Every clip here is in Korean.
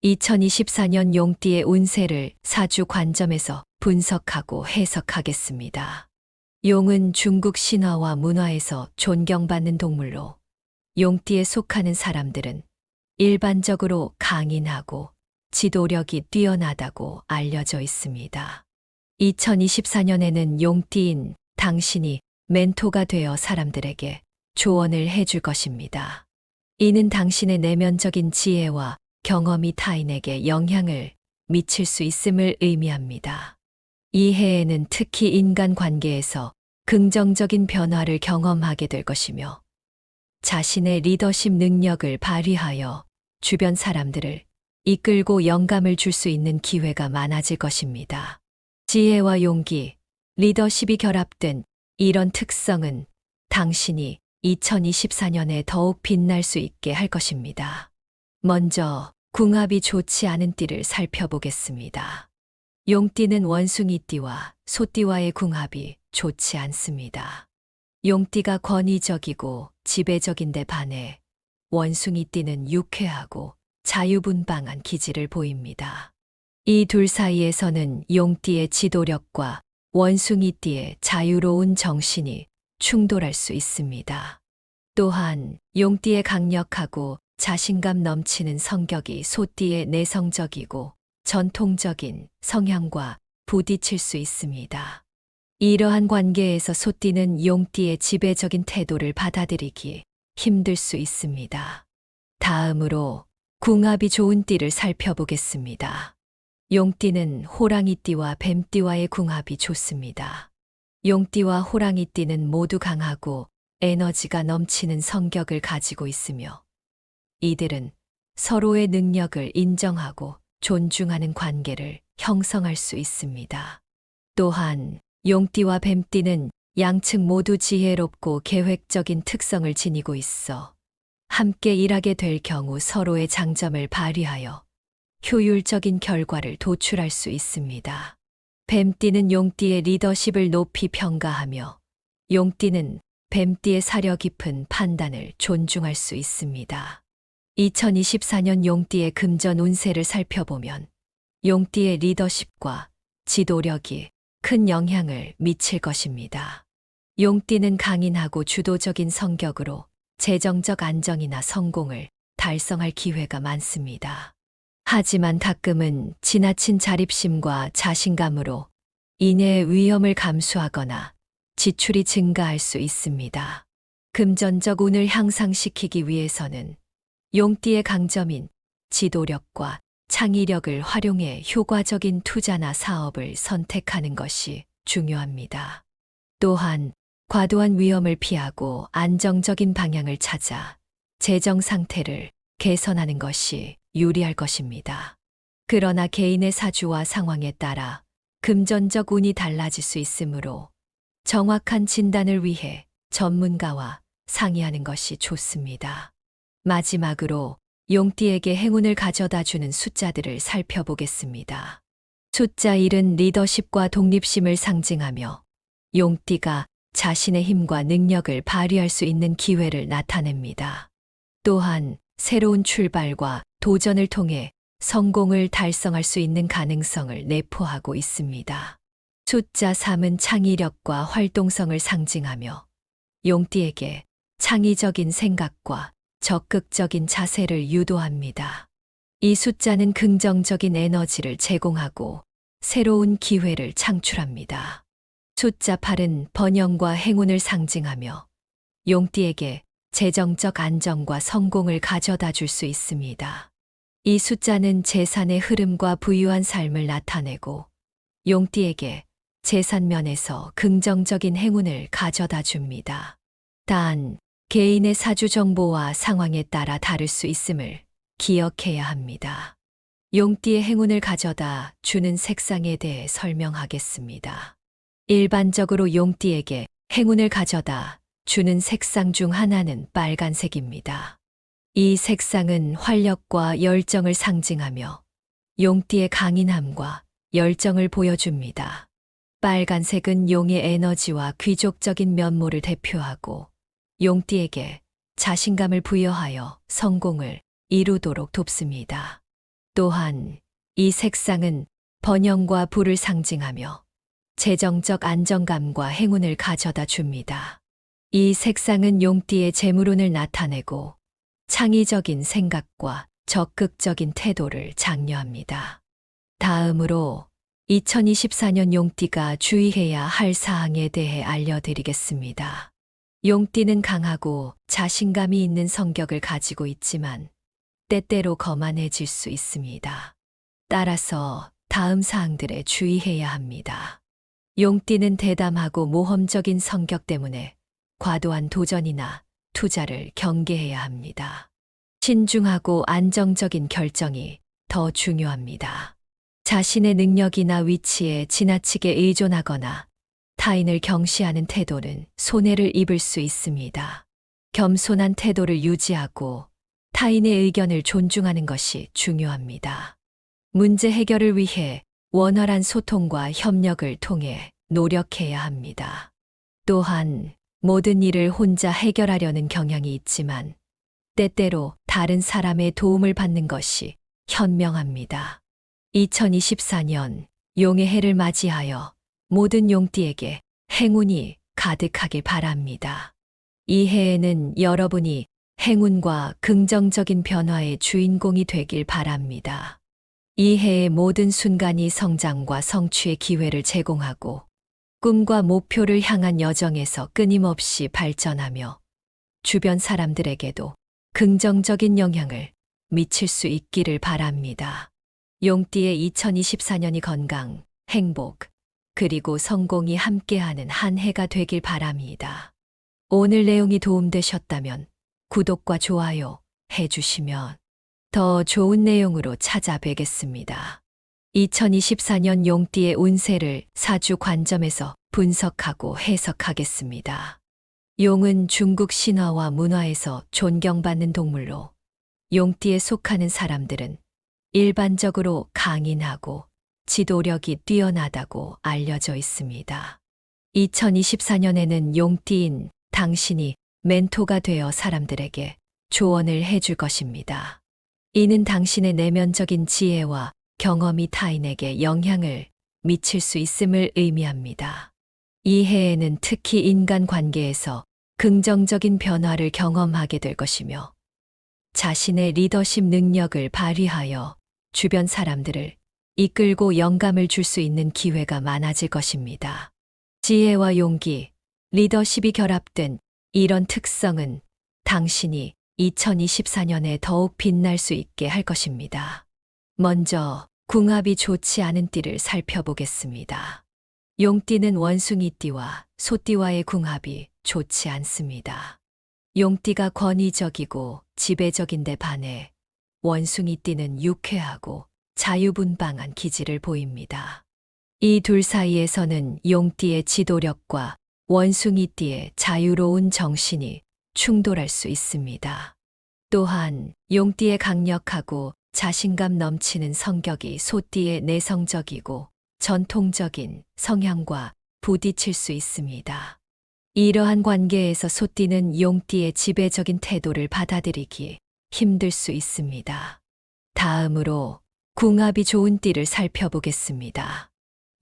2024년 용띠의 운세를 사주 관점에서 분석하고 해석하겠습니다. 용은 중국 신화와 문화에서 존경받는 동물로 용띠에 속하는 사람들은 일반적으로 강인하고 지도력이 뛰어나다고 알려져 있습니다. 2024년에는 용띠인 당신이 멘토가 되어 사람들에게 조언을 해줄 것입니다. 이는 당신의 내면적인 지혜와 경험이 타인에게 영향을 미칠 수 있음을 의미합니다. 이 해에는 특히 인간 관계에서 긍정적인 변화를 경험하게 될 것이며 자신의 리더십 능력을 발휘하여 주변 사람들을 이끌고 영감을 줄 수 있는 기회가 많아질 것입니다. 지혜와 용기, 리더십이 결합된 이런 특성은 당신이 2024년에 더욱 빛날 수 있게 할 것입니다. 먼저 궁합이 좋지 않은 띠를 살펴보겠습니다. 용띠는 원숭이띠와 소띠와의 궁합이 좋지 않습니다. 용띠가 권위적이고 지배적인데 반해 원숭이띠는 유쾌하고 자유분방한 기질을 보입니다. 이 둘 사이에서는 용띠의 지도력과 원숭이띠의 자유로운 정신이 충돌할 수 있습니다. 또한 용띠의 강력하고 자신감 넘치는 성격이 소띠의 내성적이고 전통적인 성향과 부딪힐 수 있습니다. 이러한 관계에서 소띠는 용띠의 지배적인 태도를 받아들이기 힘들 수 있습니다. 다음으로 궁합이 좋은 띠를 살펴보겠습니다. 용띠는 호랑이띠와 뱀띠와의 궁합이 좋습니다. 용띠와 호랑이띠는 모두 강하고 에너지가 넘치는 성격을 가지고 있으며 이들은 서로의 능력을 인정하고 존중하는 관계를 형성할 수 있습니다. 또한 용띠와 뱀띠는 양측 모두 지혜롭고 계획적인 특성을 지니고 있어 함께 일하게 될 경우 서로의 장점을 발휘하여 효율적인 결과를 도출할 수 있습니다. 뱀띠는 용띠의 리더십을 높이 평가하며 용띠는 뱀띠의 사려 깊은 판단을 존중할 수 있습니다. 2024년 용띠의 금전 운세를 살펴보면 용띠의 리더십과 지도력이 큰 영향을 미칠 것입니다. 용띠는 강인하고 주도적인 성격으로 재정적 안정이나 성공을 달성할 기회가 많습니다. 하지만 가끔은 지나친 자립심과 자신감으로 인해의 위험을 감수하거나 지출이 증가할 수 있습니다. 금전적 운을 향상시키기 위해서는 용띠의 강점인 지도력과 창의력을 활용해 효과적인 투자나 사업을 선택하는 것이 중요합니다. 또한 과도한 위험을 피하고 안정적인 방향을 찾아 재정 상태를 개선하는 것이 유리할 것입니다. 그러나 개인의 사주와 상황에 따라 금전적 운이 달라질 수 있으므로 정확한 진단을 위해 전문가와 상의하는 것이 좋습니다. 마지막으로 용띠에게 행운을 가져다 주는 숫자들을 살펴보겠습니다. 숫자 1은 리더십과 독립심을 상징하며 용띠가 자신의 힘과 능력을 발휘할 수 있는 기회를 나타냅니다. 또한 새로운 출발과 도전을 통해 성공을 달성할 수 있는 가능성을 내포하고 있습니다. 숫자 3은 창의력과 활동성을 상징하며 용띠에게 창의적인 생각과 적극적인 자세를 유도합니다. 이 숫자는 긍정적인 에너지를 제공하고 새로운 기회를 창출합니다. 숫자 8은 번영과 행운을 상징하며 용띠에게 재정적 안정과 성공을 가져다 줄 수 있습니다. 이 숫자는 재산의 흐름과 부유한 삶을 나타내고 용띠에게 재산 면에서 긍정적인 행운을 가져다 줍니다. 단, 개인의 사주 정보와 상황에 따라 다를 수 있음을 기억해야 합니다. 용띠의 행운을 가져다 주는 색상에 대해 설명하겠습니다. 일반적으로 용띠에게 행운을 가져다 주는 색상 중 하나는 빨간색입니다. 이 색상은 활력과 열정을 상징하며 용띠의 강인함과 열정을 보여줍니다. 빨간색은 용의 에너지와 귀족적인 면모를 대표하고 용띠에게 자신감을 부여하여 성공을 이루도록 돕습니다. 또한 이 색상은 번영과 부를 상징하며 재정적 안정감과 행운을 가져다 줍니다. 이 색상은 용띠의 재물운을 나타내고 창의적인 생각과 적극적인 태도를 장려합니다. 다음으로 2024년 용띠가 주의해야 할 사항에 대해 알려드리겠습니다. 용띠는 강하고 자신감이 있는 성격을 가지고 있지만 때때로 거만해질 수 있습니다. 따라서 다음 사항들에 주의해야 합니다. 용띠는 대담하고 모험적인 성격 때문에 과도한 도전이나 투자를 경계해야 합니다. 신중하고 안정적인 결정이 더 중요합니다. 자신의 능력이나 위치에 지나치게 의존하거나 타인을 경시하는 태도는 손해를 입을 수 있습니다. 겸손한 태도를 유지하고 타인의 의견을 존중하는 것이 중요합니다. 문제 해결을 위해 원활한 소통과 협력을 통해 노력해야 합니다. 또한 모든 일을 혼자 해결하려는 경향이 있지만 때때로 다른 사람의 도움을 받는 것이 현명합니다. 2024년 용의 해를 맞이하여 모든 용띠에게 행운이 가득하길 바랍니다. 이 해에는 여러분이 행운과 긍정적인 변화의 주인공이 되길 바랍니다. 이 해의 모든 순간이 성장과 성취의 기회를 제공하고 꿈과 목표를 향한 여정에서 끊임없이 발전하며 주변 사람들에게도 긍정적인 영향을 미칠 수 있기를 바랍니다. 용띠의 2024년이 건강, 행복, 그리고 성공이 함께하는 한 해가 되길 바랍니다. 오늘 내용이 도움되셨다면 구독과 좋아요 해주시면 더 좋은 내용으로 찾아뵙겠습니다. 2024년 용띠의 운세를 사주 관점에서 분석하고 해석하겠습니다. 용은 중국 신화와 문화에서 존경받는 동물로 용띠에 속하는 사람들은 일반적으로 강인하고 지도력이 뛰어나다고 알려져 있습니다. 2024년에는 용띠인 당신이 멘토가 되어 사람들에게 조언을 해줄 것입니다. 이는 당신의 내면적인 지혜와 경험이 타인에게 영향을 미칠 수 있음을 의미합니다. 이 해에는 특히 인간 관계에서 긍정적인 변화를 경험하게 될 것이며 자신의 리더십 능력을 발휘하여 주변 사람들을 이끌고 영감을 줄 수 있는 기회가 많아질 것입니다. 지혜와 용기, 리더십이 결합된 이런 특성은 당신이 2024년에 더욱 빛날 수 있게 할 것입니다. 먼저 궁합이 좋지 않은 띠를 살펴보겠습니다. 용띠는 원숭이띠와 소띠와의 궁합이 좋지 않습니다. 용띠가 권위적이고 지배적인데 반해 원숭이띠는 유쾌하고 자유분방한 기질을 보입니다. 이 둘 사이에서는 용띠의 지도력과 원숭이띠의 자유로운 정신이 충돌할 수 있습니다. 또한 용띠의 강력하고 자신감 넘치는 성격이 소띠의 내성적이고 전통적인 성향과 부딪힐 수 있습니다. 이러한 관계에서 소띠는 용띠의 지배적인 태도를 받아들이기 힘들 수 있습니다. 다음으로 궁합이 좋은 띠를 살펴보겠습니다.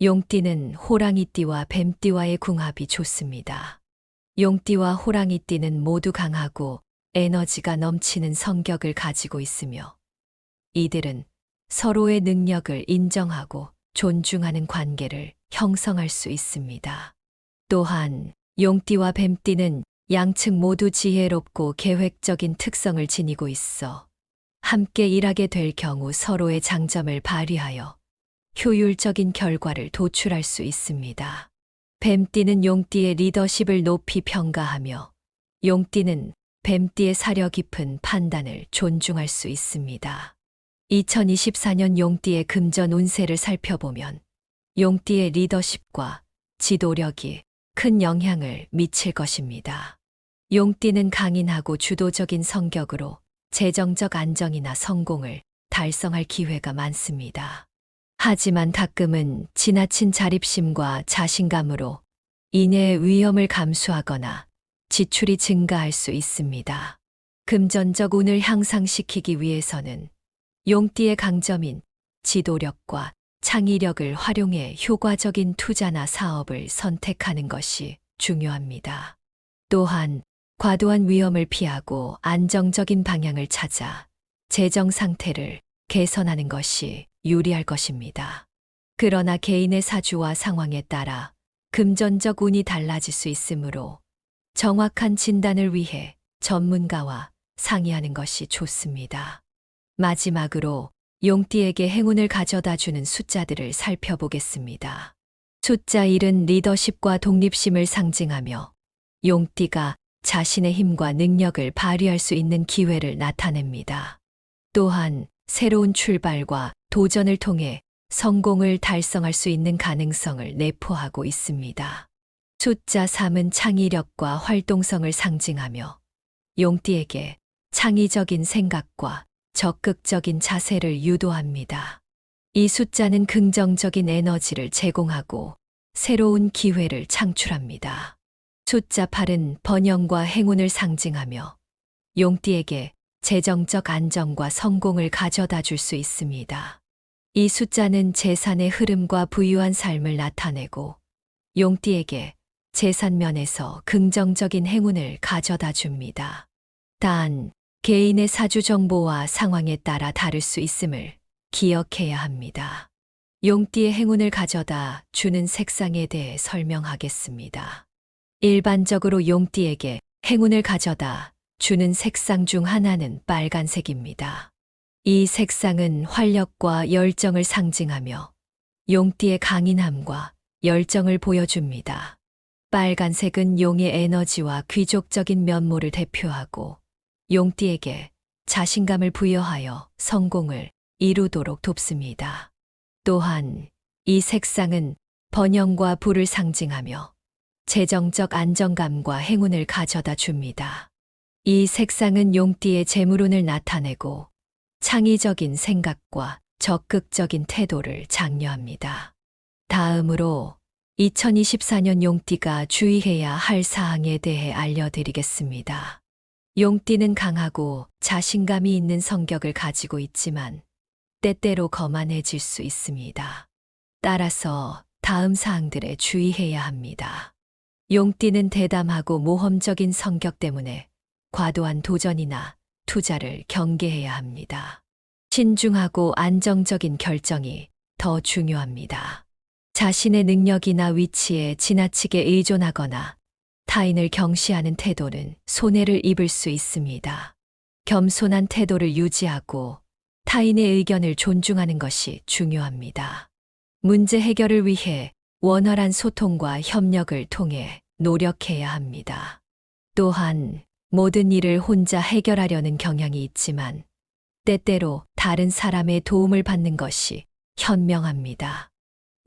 용띠는 호랑이띠와 뱀띠와의 궁합이 좋습니다. 용띠와 호랑이띠는 모두 강하고 에너지가 넘치는 성격을 가지고 있으며 이들은 서로의 능력을 인정하고 존중하는 관계를 형성할 수 있습니다. 또한 용띠와 뱀띠는 양측 모두 지혜롭고 계획적인 특성을 지니고 있어 함께 일하게 될 경우 서로의 장점을 발휘하여 효율적인 결과를 도출할 수 있습니다. 뱀띠는 용띠의 리더십을 높이 평가하며 용띠는 뱀띠의 사려 깊은 판단을 존중할 수 있습니다. 2024년 용띠의 금전 운세를 살펴보면 용띠의 리더십과 지도력이 큰 영향을 미칠 것입니다. 용띠는 강인하고 주도적인 성격으로 재정적 안정이나 성공을 달성할 기회가 많습니다. 하지만 가끔은 지나친 자립심과 자신감으로 인해의 위험을 감수하거나 지출이 증가할 수 있습니다. 금전적 운을 향상시키기 위해서는 용띠의 강점인 지도력과 창의력을 활용해 효과적인 투자나 사업을 선택하는 것이 중요합니다. 또한 과도한 위험을 피하고 안정적인 방향을 찾아 재정 상태를 개선하는 것이 유리할 것입니다. 그러나 개인의 사주와 상황에 따라 금전적 운이 달라질 수 있으므로 정확한 진단을 위해 전문가와 상의하는 것이 좋습니다. 마지막으로 용띠에게 행운을 가져다 주는 숫자들을 살펴보겠습니다. 숫자 1은 리더십과 독립심을 상징하며 용띠가 자신의 힘과 능력을 발휘할 수 있는 기회를 나타냅니다. 또한 새로운 출발과 도전을 통해 성공을 달성할 수 있는 가능성을 내포하고 있습니다. 숫자 3은 창의력과 활동성을 상징하며 용띠에게 창의적인 생각과 적극적인 자세를 유도합니다. 이 숫자는 긍정적인 에너지를 제공하고 새로운 기회를 창출합니다. 숫자 8은 번영과 행운을 상징하며 용띠에게 재정적 안정과 성공을 가져다 줄 수 있습니다. 이 숫자는 재산의 흐름과 부유한 삶을 나타내고 용띠에게 재산 면에서 긍정적인 행운을 가져다 줍니다. 단, 개인의 사주 정보와 상황에 따라 다를 수 있음을 기억해야 합니다. 용띠의 행운을 가져다 주는 색상에 대해 설명하겠습니다. 일반적으로 용띠에게 행운을 가져다 주는 색상 중 하나는 빨간색입니다. 이 색상은 활력과 열정을 상징하며 용띠의 강인함과 열정을 보여줍니다. 빨간색은 용의 에너지와 귀족적인 면모를 대표하고 용띠에게 자신감을 부여하여 성공을 이루도록 돕습니다. 또한 이 색상은 번영과 부를 상징하며 재정적 안정감과 행운을 가져다 줍니다. 이 색상은 용띠의 재물운을 나타내고 창의적인 생각과 적극적인 태도를 장려합니다. 다음으로 2024년 용띠가 주의해야 할 사항에 대해 알려드리겠습니다. 용띠는 강하고 자신감이 있는 성격을 가지고 있지만 때때로 거만해질 수 있습니다. 따라서 다음 사항들에 주의해야 합니다. 용띠는 대담하고 모험적인 성격 때문에 과도한 도전이나 투자를 경계해야 합니다. 신중하고 안정적인 결정이 더 중요합니다. 자신의 능력이나 위치에 지나치게 의존하거나 타인을 경시하는 태도는 손해를 입을 수 있습니다. 겸손한 태도를 유지하고 타인의 의견을 존중하는 것이 중요합니다. 문제 해결을 위해 원활한 소통과 협력을 통해 노력해야 합니다. 또한 모든 일을 혼자 해결하려는 경향이 있지만 때때로 다른 사람의 도움을 받는 것이 현명합니다.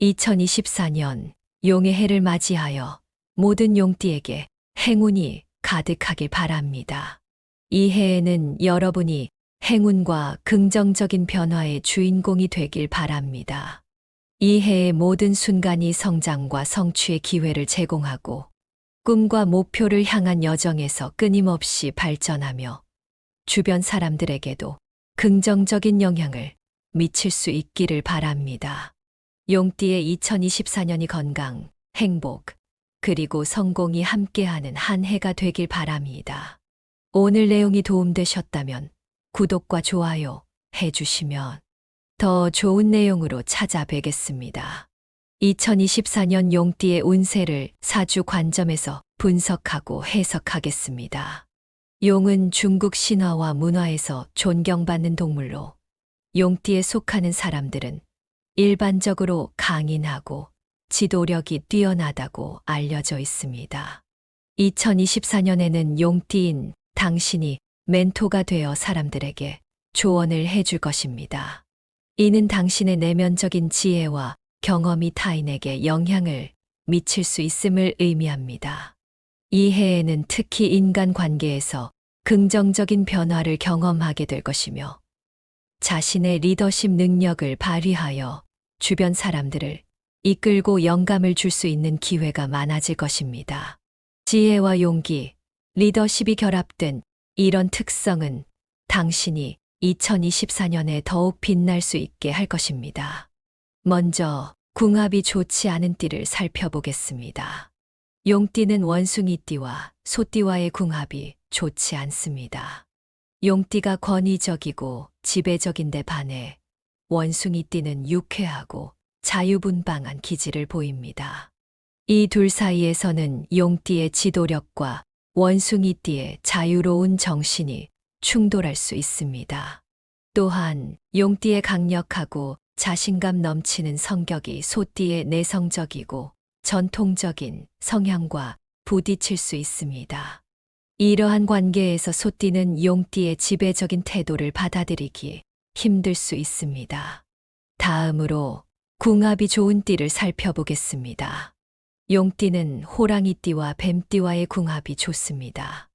2024년 용의 해를 맞이하여 모든 용띠에게 행운이 가득하길 바랍니다. 이 해에는 여러분이 행운과 긍정적인 변화의 주인공이 되길 바랍니다. 이 해의 모든 순간이 성장과 성취의 기회를 제공하고 꿈과 목표를 향한 여정에서 끊임없이 발전하며 주변 사람들에게도 긍정적인 영향을 미칠 수 있기를 바랍니다. 용띠의 2024년이 건강, 행복, 그리고 성공이 함께하는 한 해가 되길 바랍니다. 오늘 내용이 도움되셨다면 구독과 좋아요 해주시면 더 좋은 내용으로 찾아뵙겠습니다. 2024년 용띠의 운세를 사주 관점에서 분석하고 해석하겠습니다. 용은 중국 신화와 문화에서 존경받는 동물로 용띠에 속하는 사람들은 일반적으로 강인하고 지도력이 뛰어나다고 알려져 있습니다. 2024년에는 용띠인 당신이 멘토가 되어 사람들에게 조언을 해줄 것입니다. 이는 당신의 내면적인 지혜와 경험이 타인에게 영향을 미칠 수 있음을 의미합니다. 이 해에는 특히 인간 관계에서 긍정적인 변화를 경험하게 될 것이며 자신의 리더십 능력을 발휘하여 주변 사람들을 이끌고 영감을 줄 수 있는 기회가 많아질 것입니다. 지혜와 용기, 리더십이 결합된 이런 특성은 당신이 2024년에 더욱 빛날 수 있게 할 것입니다. 먼저 궁합이 좋지 않은 띠를 살펴보겠습니다. 용띠는 원숭이띠와 소띠와의 궁합이 좋지 않습니다. 용띠가 권위적이고 지배적인데 반해 원숭이띠는 유쾌하고 자유분방한 기질을 보입니다. 이 둘 사이에서는 용띠의 지도력과 원숭이띠의 자유로운 정신이 충돌할 수 있습니다. 또한 용띠의 강력하고 자신감 넘치는 성격이 소띠의 내성적이고 전통적인 성향과 부딪힐 수 있습니다. 이러한 관계에서 소띠는 용띠의 지배적인 태도를 받아들이기 힘들 수 있습니다. 다음으로 궁합이 좋은 띠를 살펴보겠습니다. 용띠는 호랑이띠와 뱀띠와의 궁합이 좋습니다.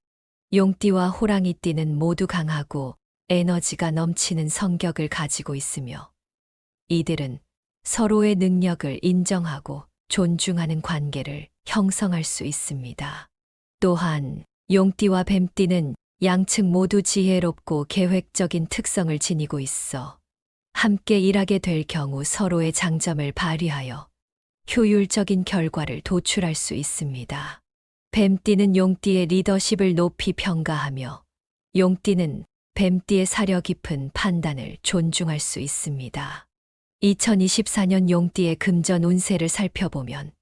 용띠와 호랑이띠는 모두 강하고 에너지가 넘치는 성격을 가지고 있으며 이들은 서로의 능력을 인정하고 존중하는 관계를 형성할 수 있습니다. 또한 용띠와 뱀띠는 양측 모두 지혜롭고 계획적인 특성을 지니고 있어 함께 일하게 될 경우 서로의 장점을 발휘하여 효율적인 결과를 도출할 수 있습니다. 뱀띠는 용띠의 리더십을 높이 평가하며 용띠는 뱀띠의 사려 깊은 판단을 존중할 수 있습니다. 2024년 용띠의 금전 운세를 살펴보면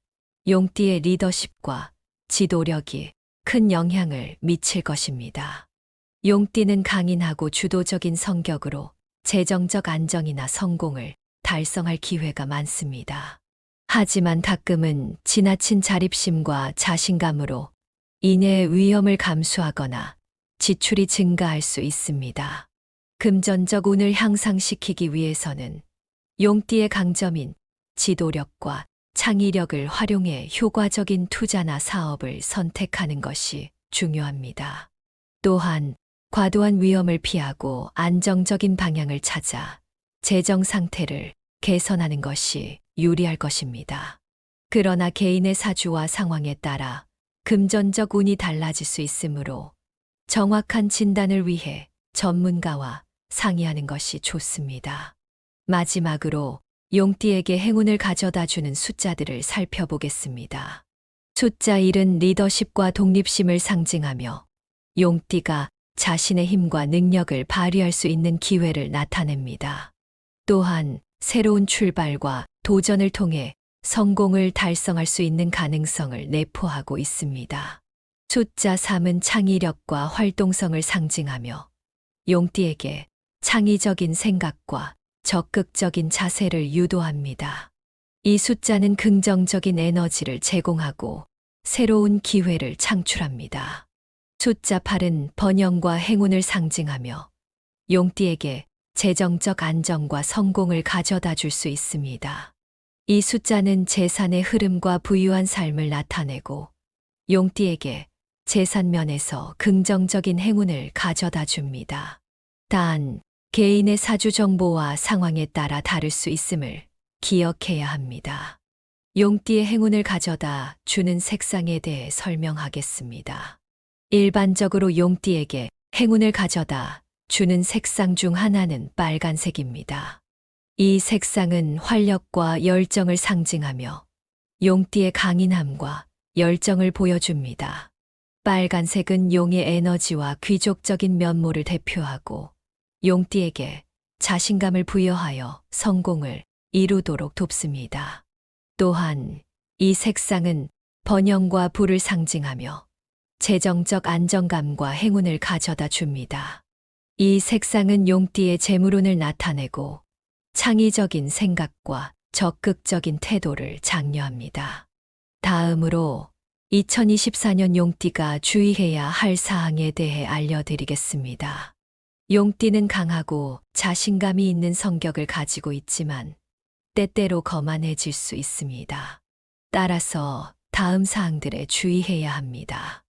용띠의 리더십과 지도력이 큰 영향을 미칠 것입니다. 용띠는 강인하고 주도적인 성격으로 재정적 안정이나 성공을 달성할 기회가 많습니다. 하지만 가끔은 지나친 자립심과 자신감으로 인해의 위험을 감수하거나 지출이 증가할 수 있습니다. 금전적 운을 향상시키기 위해서는 용띠의 강점인 지도력과 창의력을 활용해 효과적인 투자나 사업을 선택하는 것이 중요합니다. 또한 과도한 위험을 피하고 안정적인 방향을 찾아 재정 상태를 개선하는 것이 유리할 것입니다. 그러나 개인의 사주와 상황에 따라 금전적 운이 달라질 수 있으므로 정확한 진단을 위해 전문가와 상의하는 것이 좋습니다. 마지막으로 용띠에게 행운을 가져다 주는 숫자들을 살펴보겠습니다. 숫자 1은 리더십과 독립심을 상징하며 용띠가 자신의 힘과 능력을 발휘할 수 있는 기회를 나타냅니다. 또한 새로운 출발과 도전을 통해 성공을 달성할 수 있는 가능성을 내포하고 있습니다. 숫자 3은 창의력과 활동성을 상징하며 용띠에게 창의적인 생각과 적극적인 자세를 유도합니다. 이 숫자는 긍정적인 에너지를 제공하고 새로운 기회를 창출합니다. 숫자 8은 번영과 행운을 상징하며 용띠에게 재정적 안정과 성공을 가져다 줄 수 있습니다. 이 숫자는 재산의 흐름과 부유한 삶을 나타내고 용띠에게 재산 면에서 긍정적인 행운을 가져다 줍니다. 단, 개인의 사주 정보와 상황에 따라 다를 수 있음을 기억해야 합니다. 용띠의 행운을 가져다 주는 색상에 대해 설명하겠습니다. 일반적으로 용띠에게 행운을 가져다 주는 색상 중 하나는 빨간색입니다. 이 색상은 활력과 열정을 상징하며 용띠의 강인함과 열정을 보여줍니다. 빨간색은 용의 에너지와 귀족적인 면모를 대표하고 용띠에게 자신감을 부여하여 성공을 이루도록 돕습니다. 또한 이 색상은 번영과 부를 상징하며 재정적 안정감과 행운을 가져다 줍니다. 이 색상은 용띠의 재물운을 나타내고 창의적인 생각과 적극적인 태도를 장려합니다. 다음으로 2024년 용띠가 주의해야 할 사항에 대해 알려드리겠습니다. 용띠는 강하고 자신감이 있는 성격을 가지고 있지만 때때로 거만해질 수 있습니다. 따라서 다음 사항들에 주의해야 합니다.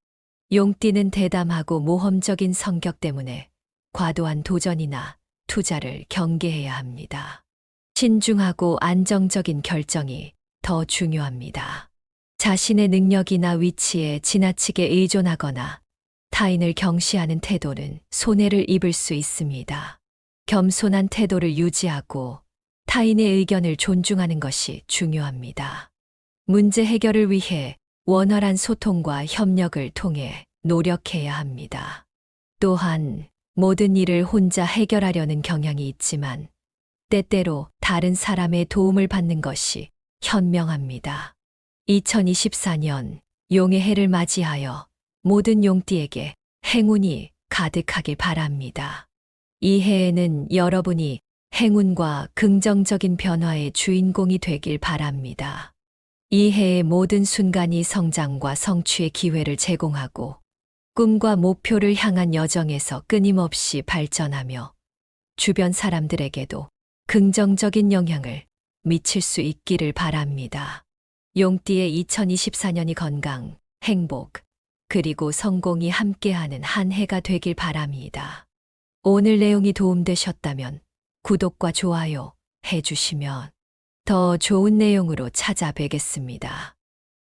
용띠는 대담하고 모험적인 성격 때문에 과도한 도전이나 투자를 경계해야 합니다. 신중하고 안정적인 결정이 더 중요합니다. 자신의 능력이나 위치에 지나치게 의존하거나 타인을 경시하는 태도는 손해를 입을 수 있습니다. 겸손한 태도를 유지하고 타인의 의견을 존중하는 것이 중요합니다. 문제 해결을 위해 원활한 소통과 협력을 통해 노력해야 합니다. 또한 모든 일을 혼자 해결하려는 경향이 있지만 때때로 다른 사람의 도움을 받는 것이 현명합니다. 2024년 용의 해를 맞이하여 모든 용띠에게 행운이 가득하길 바랍니다. 이 해에는 여러분이 행운과 긍정적인 변화의 주인공이 되길 바랍니다. 이 해의 모든 순간이 성장과 성취의 기회를 제공하고 꿈과 목표를 향한 여정에서 끊임없이 발전하며 주변 사람들에게도 긍정적인 영향을 미칠 수 있기를 바랍니다. 용띠의 2024년이 건강, 행복, 그리고 성공이 함께하는 한 해가 되길 바랍니다. 오늘 내용이 도움되셨다면 구독과 좋아요 해주시면 더 좋은 내용으로 찾아뵙겠습니다.